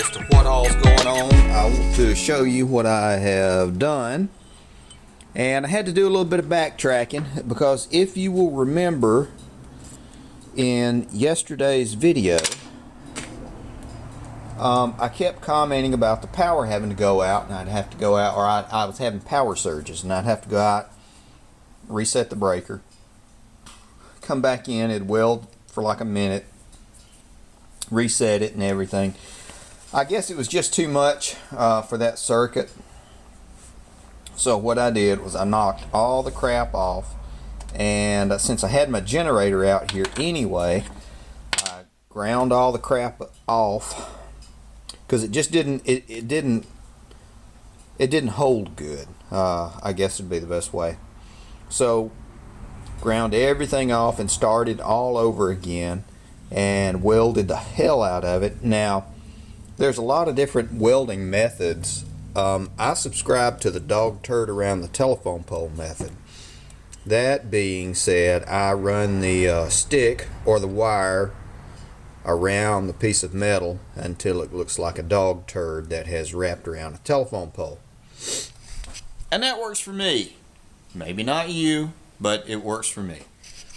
as to what all's going on, I want to show you what I have done. And I had to do a little bit of backtracking because if you will remember in yesterday's video, I kept commenting about the power having to go out, and I'd have to go out, or I was having power surges, and I'd have to go out, reset the breaker, come back in, it'd weld for like a minute, reset it and everything. I guess it was just too much for that circuit. So what I did was I knocked all the crap off, and since I had my generator out here anyway, I ground all the crap off because it just didn't hold good. I guess would be the best way. So ground everything off and started all over again and welded the hell out of it. Now there's a lot of different welding methods. I subscribe to the dog turd around the telephone pole method. That being said, I run the stick or the wire around the piece of metal until it looks like a dog turd that has wrapped around a telephone pole. And that works for me. Maybe not you, but it works for me.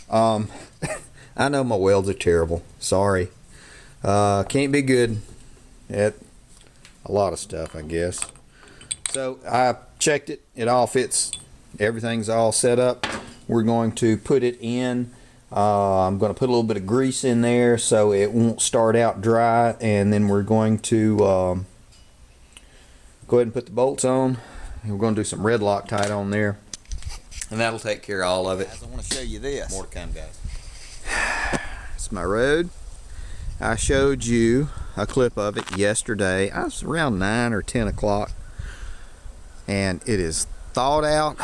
I know my welds are terrible. Sorry. Can't be good at a lot of stuff, I guess. So I checked it. It all fits. Everything's all set up. We're going to put it in. I'm going to put a little bit of grease in there so it won't start out dry, and then we're going to go ahead and put the bolts on. We're going to do some red Loctite on there, and that'll take care of all of it. I want to show you this. More to come, guys. It's my road. I showed you a clip of it yesterday. I was around 9 or 10 o'clock, and it is thawed out,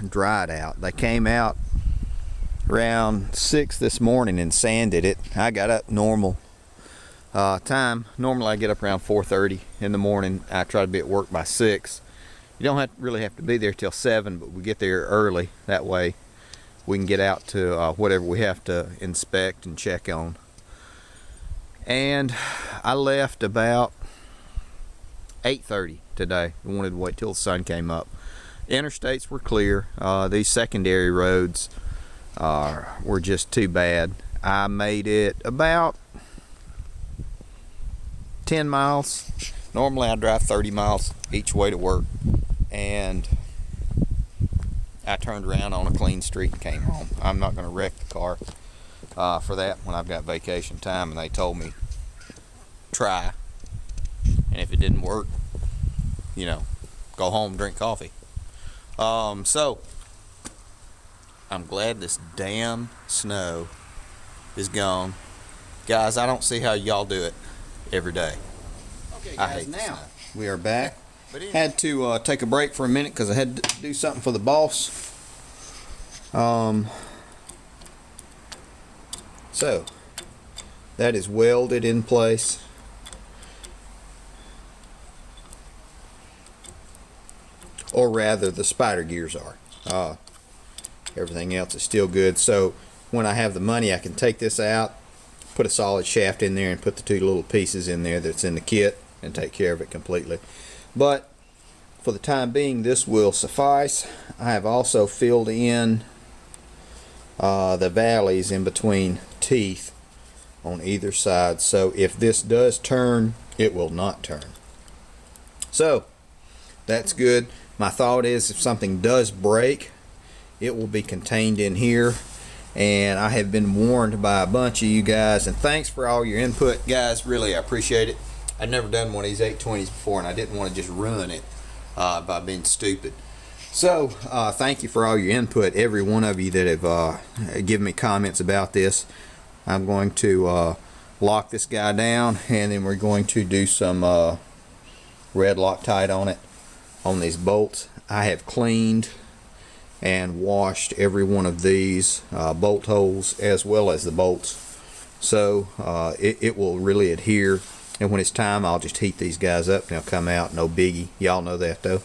dried out. They came out around 6 this morning and sanded it. I got up normal time. Normally I get up around 4:30 in the morning. I try to be at work by 6. You don't really have to be there till 7, but we get there early. That way we can get out to whatever we have to inspect and check on. And I left about 8:30 today. I wanted to wait till the sun came up. The interstates were clear. These secondary roads were just too bad. I made it about 10 miles. Normally I drive 30 miles each way to work, and I turned around on a clean street and came home. I'm not going to wreck the car for that when I've got vacation time, and they told me try, and if it didn't work, you know, go home, drink coffee. So I'm glad this damn snow is gone, guys. I don't see how y'all do it every day. Okay, guys, I hate now we are back. Had to take a break for a minute because I had to do something for the boss. So that is welded in place. Or rather, the spider gears are. Everything else is still good. So when I have the money, I can take this out, put a solid shaft in there, and put the 2 little pieces in there that's in the kit and take care of it completely. But for the time being, this will suffice. I have also filled in the valleys in between teeth on either side, so if this does turn, it will not turn. So that's good. My thought is if something does break, it will be contained in here, and I have been warned by a bunch of you guys, and thanks for all your input, guys. Really, I appreciate it. I've never done one of these 820s before, and I didn't want to just ruin it by being stupid. So thank you for all your input, every one of you that have given me comments about this. I'm going to lock this guy down, and then we're going to do some red Loctite on it, on these bolts. I have cleaned and washed every one of these bolt holes as well as the bolts, so it will really adhere, and when it's time I'll just heat these guys up and they'll come out, no biggie. Y'all know that though.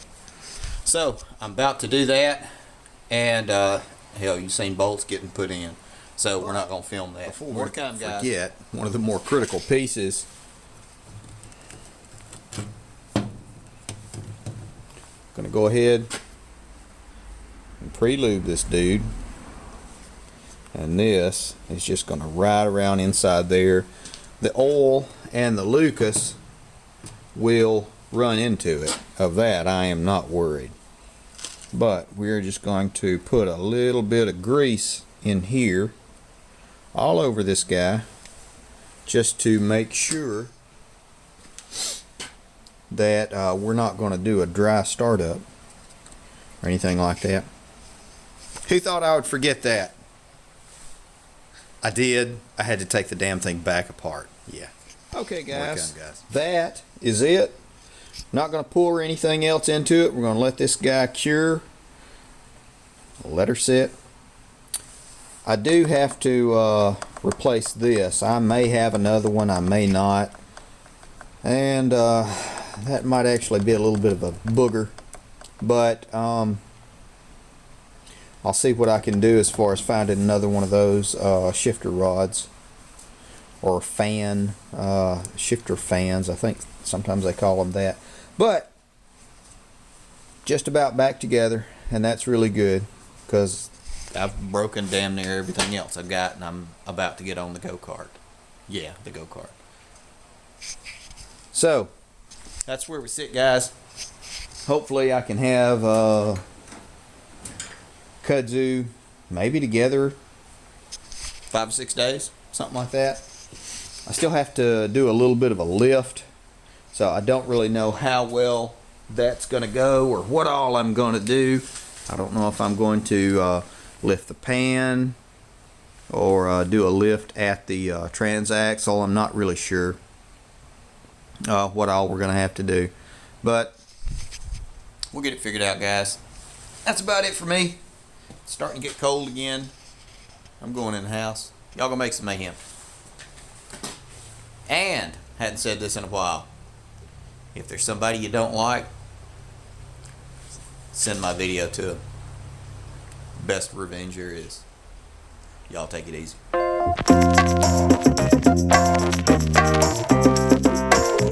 So I'm about to do that, and hell, you've seen bolts getting put in, so we're not going to film that. Before we forget, one of the more critical pieces Gonna go ahead and pre-lube this dude. And this is just gonna ride around inside there. The oil and the Lucas will run into it. Of that, I am not worried. But we're just going to put a little bit of grease in here, all over this guy, just to make sure that we're not going to do a dry startup or anything like that. Who thought I would forget that? I did. I had to take the damn thing back apart. Yeah. Okay, guys. That is it. Not going to pour anything else into it. We're going to let this guy cure. Let her sit. I do have to replace this. I may have another one. I may not. And that might actually be a little bit of a booger. But I'll see what I can do as far as finding another one of those shifter rods or shifter fans. I think sometimes they call them that. But just about back together, and that's really good because I've broken damn near everything else I've got, and I'm about to get on the go-kart. Yeah, the go-kart. So that's where we sit, guys. Hopefully I can have kudzu maybe together 5 or 6 days, something like that. I still have to do a little bit of a lift, so I don't really know how well that's going to go or what all I'm going to do. I don't know if I'm going to lift the pan or do a lift at the transaxle. I'm not really sure what all we're going to have to do, but we'll get it figured out, guys. That's about it for me. It's starting to get cold again. I'm going in the house. Y'all gonna make some mayhem. And hadn't said this in a while. If there's somebody you don't like, send my video to them. Best revenge there is. Y'all take it easy.